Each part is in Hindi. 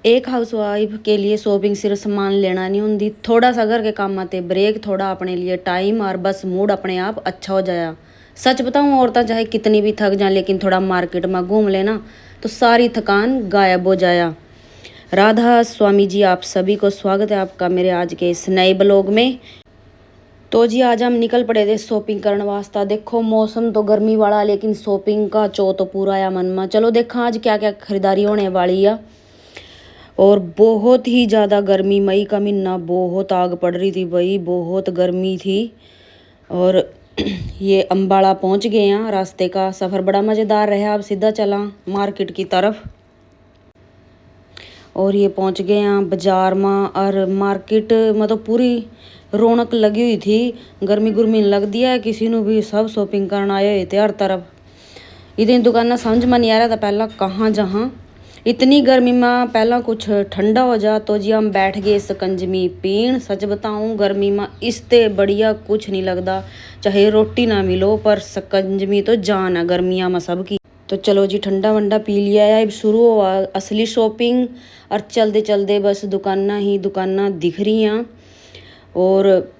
एक हाउसवाइफ के लिए शॉपिंग सिर्फ सामान लेना नहीं होती, थोड़ा सा घर के काम आते ब्रेक, थोड़ा अपने लिए टाइम और बस मूड अपने आप अच्छा हो जाया। सच बताऊँ, औरतें चाहे कितनी भी थक जाए लेकिन थोड़ा मार्केट में घूम लेना तो सारी थकान गायब हो जाया। राधा स्वामी जी, आप सभी को स्वागत है आपका मेरे आज के इस नए ब्लॉग में। तो जी आज हम निकल पड़े थे शॉपिंग करने वास्ते। देखो मौसम तो गर्मी वाला लेकिन शॉपिंग का चो तो पूरा आया मन में। चलो देखा आज क्या क्या खरीदारी होने वाली है। और बहुत ही ज़्यादा गर्मी, मई का महीना, बहुत आग पड़ रही थी भाई, बहुत गर्मी थी। और ये अम्बाड़ा पहुंच गए हैं। रास्ते का सफ़र बड़ा मज़ेदार रहा। अब सीधा चला मार्केट की तरफ और ये पहुंच गए हैं बाजार में। और मार्केट में तो पूरी रौनक लगी हुई थी। गर्मी गुर्मी लग दिया है किसी ने भी, सब शॉपिंग करने आए हुए थे हर तरफ। इतनी दुकान समझ में नहीं आ रहा था पहला कहाँ जहाँ। इतनी गर्मी में पहला कुछ ठंडा हो जा तो जी हम बैठ गए शकंजमी पीण। सच बताऊँ गर्मी में इससे बढ़िया कुछ नहीं लगता, चाहे रोटी ना मिलो पर शकंजमी तो जान है गर्मियाँ में सबकी। तो चलो जी ठंडा वंडा पी लिया है, अब शुरू हुआ असली शॉपिंग। और चलते चलते बस दुकाना ही दुकाना दिख रही हैं। और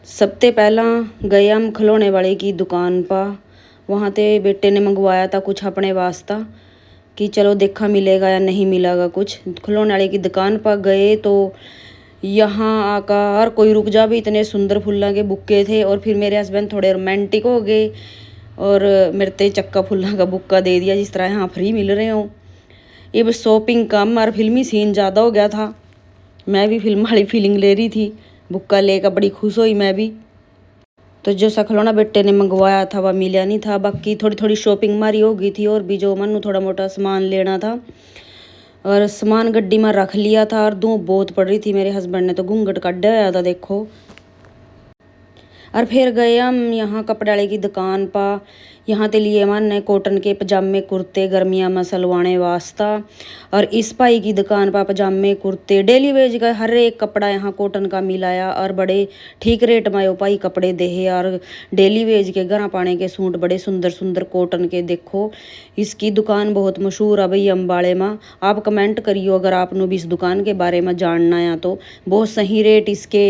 सबसे पहला गए हम खिलौने वाले की दुकान पर। वहाँ ते बेटे ने मंगवाया था कुछ अपने वास्ता कि चलो देखा मिलेगा या नहीं मिलेगा कुछ। खिलौने वाले की दुकान पर गए तो यहाँ आकर हर कोई रुक जा भी, इतने सुंदर फूलों के बुक्के थे। और फिर मेरे हस्बैंड थोड़े रोमांटिक हो गए और मेरे ते चक्का फूलों का बुक्का दे दिया जिस तरह यहाँ फ्री मिल रहे हो। ये बस शॉपिंग कम और फिल्मी सीन ज़्यादा हो गया था। मैं भी फिल्म वाली फीलिंग ले रही थी, बुक्का लेकर बड़ी खुश हुई मैं भी। तो जो सा खिलौना बेटे ने मंगवाया था वह मिला नहीं था। बाकी थोड़ी थोड़ी शॉपिंग मारी हो गई थी और भी जो मनु थोड़ा मोटा सामान लेना था। और सामान गड्डी में रख लिया था। और धूप बहुत पड़ रही थी, मेरे हस्बैंड ने तो घूंघट काटा हुआ था देखो। और फिर गए हम यहाँ कपड़े वाले की दुकान पर। यहाँ ते लिए मन कॉटन के पजामे कुर्ते गर्मियाँ में सलवाने वास्ता। और इस भाई की दुकान पर पजामे कुर्ते डेली वेज का हर एक कपड़ा यहाँ कॉटन का मिलाया। और बड़े ठीक रेट में वो भाई कपड़े दे है। और डेली वेज के घर पाने के सूट बड़े सुंदर सुंदर कॉटन के। देखो इसकी दुकान बहुत मशहूर है भाई अम्बाड़े में। आप कमेंट करियो अगर आपने भी इस दुकान के बारे में जानना है तो। बहुत सही रेट इसके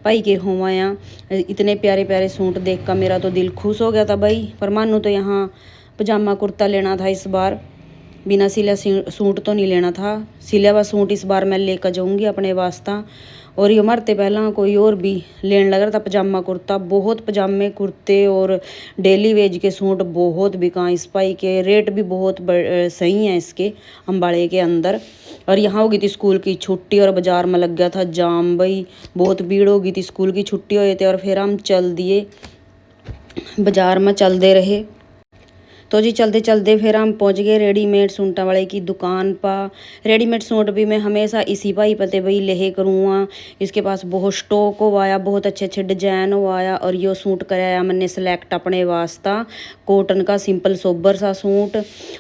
भाई के हुआ यहाँ। इतने प्यारे प्यारे सूट देख कर मेरा तो दिल खुश हो गया था भाई। पर मानू तो यहाँ पजामा कुर्ता लेना था इस बार, बिना सिला सूट तो नहीं लेना था। सिला हुआ सूट इस बार मैं लेकर जाऊंगी अपने वास्ता। और ये मरते पहला कोई और भी लेने लग रहा था पजामा कुर्ता। बहुत पजामे कुर्ते और डेली वेज के सूट बहुत बिका इस भाई के। रेट भी बहुत सही है इसके अम्बाड़े के अंदर। और यहाँ हो गई थी स्कूल की छुट्टी और बाजार में लग गया था जाम भाई, बहुत भीड़ हो गई थी। स्कूल की छुट्टी हुए थे और फिर हम चल दिए बाजार में, चलते रहे। तो जी चलते चलते फिर हम पहुंच गए रेडीमेड सूटा वाले की दुकान पर। रेडीमेड सूट भी मैं हमेशा इसी भाई पते भाई ले करूँगा। इसके पास बहुत स्टॉक हो आया, बहुत अच्छे अच्छे डिजाइन हो आया। और यो सूट कराया मैंने सेलेक्ट अपने वास्ता, कॉटन का सिंपल सोबर सा सूट।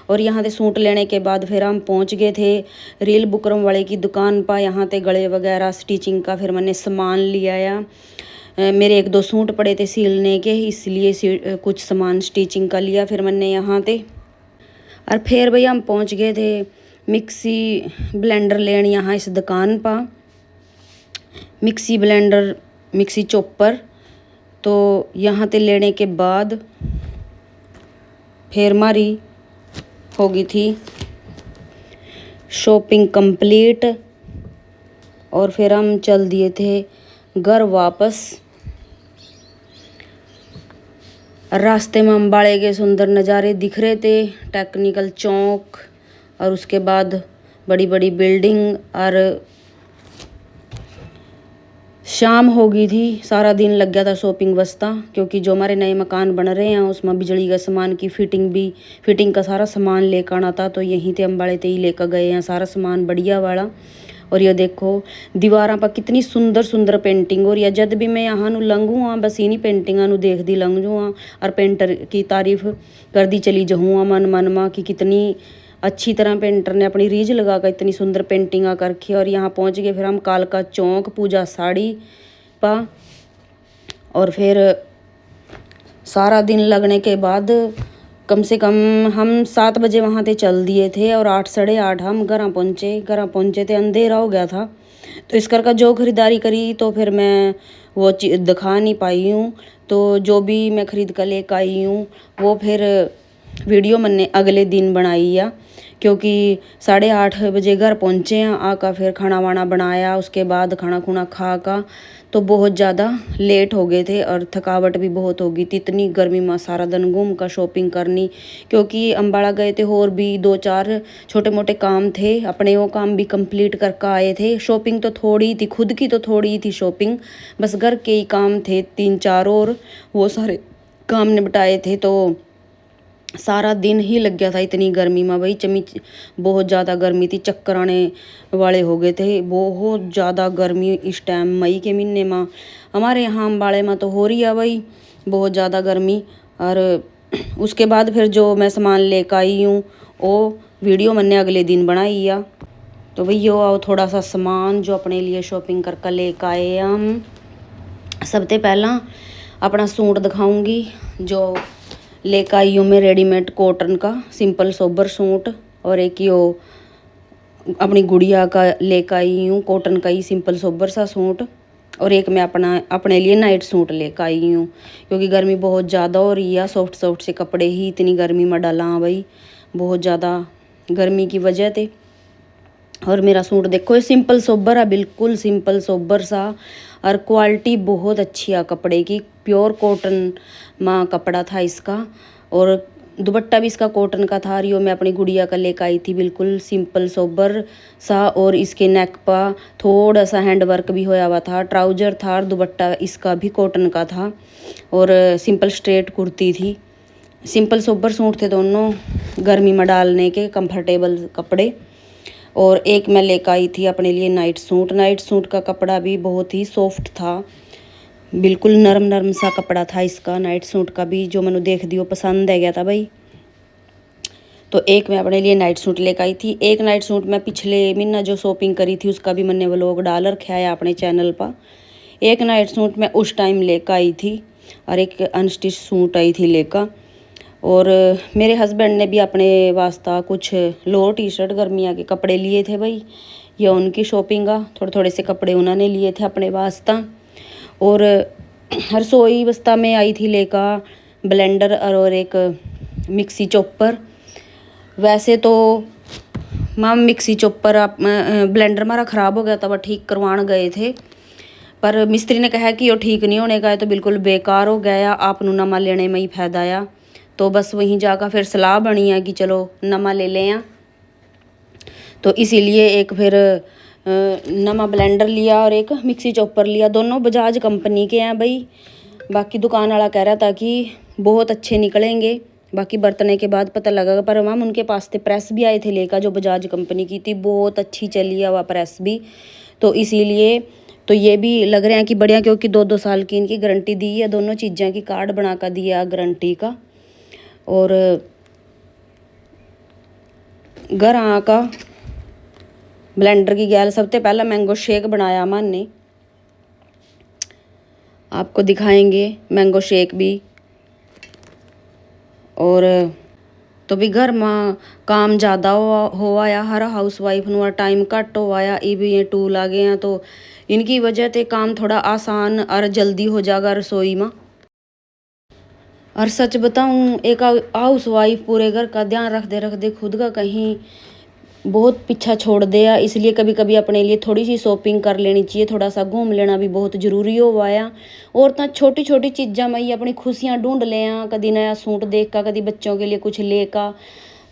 और यहाँ से सूट लेने के बाद फिर हम पहुँच गए थे रील बुकरम वाले की दुकान पर। यहाँ से गले वगैरह स्टिचिंग का फिर मैंने सामान लिया आया। मेरे एक दो सूट पड़े थे सिलने के, इसलिए कुछ सामान स्टिचिंग का लिया फिर मैंने यहाँ पे। और फिर भैया हम पहुँच गए थे मिक्सी ब्लेंडर लेने यहाँ इस दुकान पर। Mixie blender, mixie chopper. तो यहाँ पे लेने के बाद फिर हमारी हो गई थी शॉपिंग कंप्लीट। और फिर हम चल दिए थे घर वापस। रास्ते में अम्बाड़े के सुंदर नज़ारे दिख रहे थे, टेक्निकल चौक और उसके बाद बड़ी बड़ी बिल्डिंग। और शाम हो गई थी, सारा दिन लग गया था शॉपिंग बस्ता। क्योंकि जो हमारे नए मकान बन रहे हैं उसमें बिजली का सामान की फिटिंग का सारा सामान लेकर आना था। तो यहीं थे अम्बाड़े ते ही लेकर गए हैं सारा सामान बढ़िया वाला। और ये देखो दीवारों पर कितनी सुंदर सुंदर पेंटिंग। और या जब भी मैं यहाँ लंघूँ हाँ बस इन्हीं पेंटिंगों देख दी लंघ जूँ हाँ। और पेंटर की तारीफ कर दी चली जाऊँ मन मन में कि कितनी अच्छी तरह पेंटर ने अपनी रीझ लगा कर इतनी सुंदर पेंटिंग कर रखी। और यहाँ पहुँच गए फिर हम कालका चौक पूजा साड़ी पा। और फिर सारा दिन लगने के बाद कम से कम हम 7 बजे वहाँ ते चल दिए थे और 8 साढ़े 8 हम घर पहुँचे थे, अंधेरा हो गया था। तो इस कर का जो खरीदारी करी तो फिर मैं वो दिखा नहीं पाई हूँ। तो जो भी मैं खरीद कर लेकर आई हूँ वो फिर वीडियो मैंने अगले दिन बनाई है, क्योंकि 8:30 बजे घर पहुँचे हैं। आका फिर खाना वाना बनाया, उसके बाद खाना खुना खा का तो बहुत ज़्यादा लेट हो गए थे और थकावट भी बहुत हो गई थी। इतनी गर्मी में सारा दिन घूम कर शॉपिंग करनी, क्योंकि अम्बाड़ा गए थे और भी 2-4 छोटे मोटे काम थे अपने, वो काम भी कंप्लीट करके आए थे। शॉपिंग तो थोड़ी थी, खुद की तो थोड़ी थी शॉपिंग, बस घर के ही काम थे 3-4 और वो सारे काम निपटाए थे। तो सारा दिन ही लग गया था इतनी गर्मी में भाई। बहुत ज़्यादा गर्मी थी, चक्कर आने वाले हो गए थे। बहुत ज़्यादा गर्मी इस टाइम मई के महीने में हमारे यहाँ अम्बाड़े में तो हो रही है भाई बहुत ज़्यादा गर्मी। और उसके बाद फिर जो मैं सामान लेकर आई हूँ वो वीडियो मैंने अगले दिन बनाई है। तो भाई यो आओ थोड़ा सा सामान जो अपने लिए शॉपिंग कर लेकर आए हैं हम। सबसे पहला अपना सूट दिखाऊंगी जो लेकर आई हूँ मैं, रेडीमेड कॉटन का सिंपल सोबर सूट। और एक यो अपनी गुड़िया का लेकर आई हूँ कॉटन का ही सिंपल सोबर सा सूट। और एक मैं अपने लिए नाइट सूट लेकर आई हूँ, क्योंकि गर्मी बहुत ज़्यादा हो रही है। सॉफ्ट सॉफ्ट से कपड़े ही इतनी गर्मी में डाला हाँ भाई, बहुत ज़्यादा गर्मी की वजह से। और मेरा सूट देखो ये सिंपल सोबर है, बिल्कुल सिंपल सोबर सा, और क्वालिटी बहुत अच्छी है कपड़े की। प्योर कॉटन में कपड़ा था इसका, और दुपट्टा भी इसका कॉटन का था। रियो मैं अपनी गुड़िया का लेकर आई थी, बिल्कुल सिंपल सोबर सा। और इसके नेक पर थोड़ा सा हैंड वर्क भी होया हुआ था। ट्राउजर था और दुपट्टा इसका भी कॉटन का था, और सिंपल स्ट्रेट कुर्ती थी। सिंपल सोबर सूट थे दोनों, गर्मी में डालने के कंफर्टेबल कपड़े। और एक मैं लेकर आई थी अपने लिए नाइट सूट। नाइट सूट का कपड़ा भी बहुत ही सॉफ्ट था, बिल्कुल नरम नरम सा कपड़ा था इसका नाइट सूट का भी, जो मैंने देख दियो पसंद आ गया था भाई। तो एक मैं अपने लिए नाइट सूट लेकर आई थी। एक नाइट सूट मैं पिछले महीना जो शॉपिंग करी थी उसका भी मैंने व्लॉग डाल रखा है अपने चैनल पर। एक नाइट सूट मैं उस टाइम लेकर आई थी और एक अनस्टिच सूट आई थी लेकर। और मेरे हस्बैंड ने भी अपने वास्ता कुछ लोअर टी शर्ट गर्मियाँ के कपड़े लिए थे भाई, ये उनकी शॉपिंग का थोड़े थोड़े से कपड़े उन्होंने लिए थे अपने वास्ता। और रसोई वस्ता में आई थी लेकर ब्लेंडर और एक मिक्सी चॉपर। वैसे तो माम मिक्सी चॉपर ब्लेंडर हमारा ख़राब हो गया था, वह ठीक करवाने गए थे, पर मिस्त्री ने कहा कि वो ठीक नहीं होने का है, तो बिल्कुल बेकार हो गया, आप नमा लेने में ही फायदा आया। तो बस वहीं जाकर फिर सलाह बनी है कि चलो नमा ले लें। तो इसीलिए एक फिर नमा ब्लेंडर लिया और एक मिक्सी चॉपर लिया। दोनों बजाज कंपनी के हैं भाई। बाकी दुकान वाला कह रहा था कि बहुत अच्छे निकलेंगे, बाकी बरतने के बाद पता लगेगा। पर मैम उनके पास थे प्रेस भी आए थे लेकर, जो बजाज कंपनी की थी, बहुत अच्छी चली है वह प्रेस भी। तो इसीलिए तो ये भी लग रहे हैं कि बढ़िया, क्योंकि 2-2 साल की इनकी गारंटी दी है, दोनों चीज़ों की कार्ड बना कर दिया गारंटी का। और घर आका ब्लेंडर की गैल सबसे पहला मैंगो शेक बनाया मन ने, आपको दिखाएंगे मैंगो शेक भी। और तो भी घर में काम ज़्यादा हो आया, हर हाउस वाइफ नु टाइम घट हो आया। ये भी ये टूल आ गए हैं तो इनकी वजह से काम थोड़ा आसान और जल्दी हो जाएगा रसोई में। और सच बताऊं, एक हाउस वाइफ पूरे घर का ध्यान रखते रखते खुद का कहीं बहुत पीछा छोड़ दिया। इसलिए कभी कभी अपने लिए थोड़ी सी शॉपिंग कर लेनी चाहिए, थोड़ा सा घूम लेना भी बहुत ज़रूरी हो आया। और तो छोटी छोटी चीज़ा में ही अपनी खुशियाँ ढूंढ लें, कभी नया सूट देख का, कभी बच्चों के लिए कुछ ले का,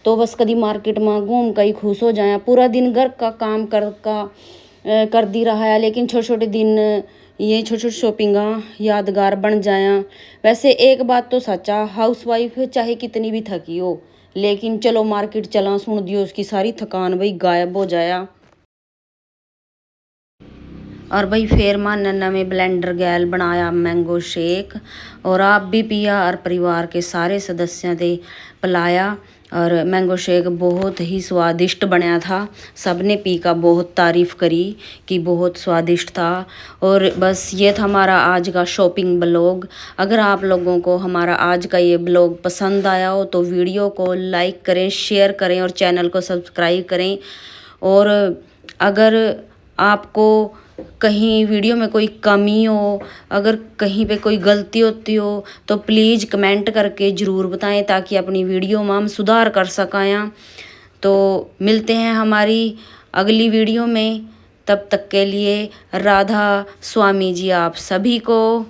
तो बस कभी मार्केट में घूम कर ही खुश हो जाए। पूरा दिन घर का काम कर दी रहा है, लेकिन छोटे छोटे दिन ये छोटी छोटी शॉपिंग यादगार बन जाए। वैसे एक बात तो सच्चा, हाउस वाइफ चाहे कितनी भी थकी हो, लेकिन चलो मार्केट चला, सुन दियो उसकी सारी थकान भाई गायब हो जाया। और भाई फिर मां नन्ना में ब्लेंडर गैल बनाया मैंगो शेक, और आप भी पिया और परिवार के सारे सदस्यों ने पिलाया। और मैंगो शेक बहुत ही स्वादिष्ट बनाया था। सबने पी का बहुत तारीफ़ करी कि बहुत स्वादिष्ट था। और बस ये था हमारा आज का शॉपिंग ब्लॉग। अगर आप लोगों को हमारा आज का ये ब्लॉग पसंद आया हो तो वीडियो को लाइक करें, शेयर करें और चैनल को सब्सक्राइब करें। और अगर आपको कहीं वीडियो में कोई कमी हो, अगर कहीं पे कोई गलती होती हो तो प्लीज़ कमेंट करके ज़रूर बताएं ताकि अपनी वीडियो में हम सुधार कर सकें। तो मिलते हैं हमारी अगली वीडियो में, तब तक के लिए राधा स्वामी जी आप सभी को।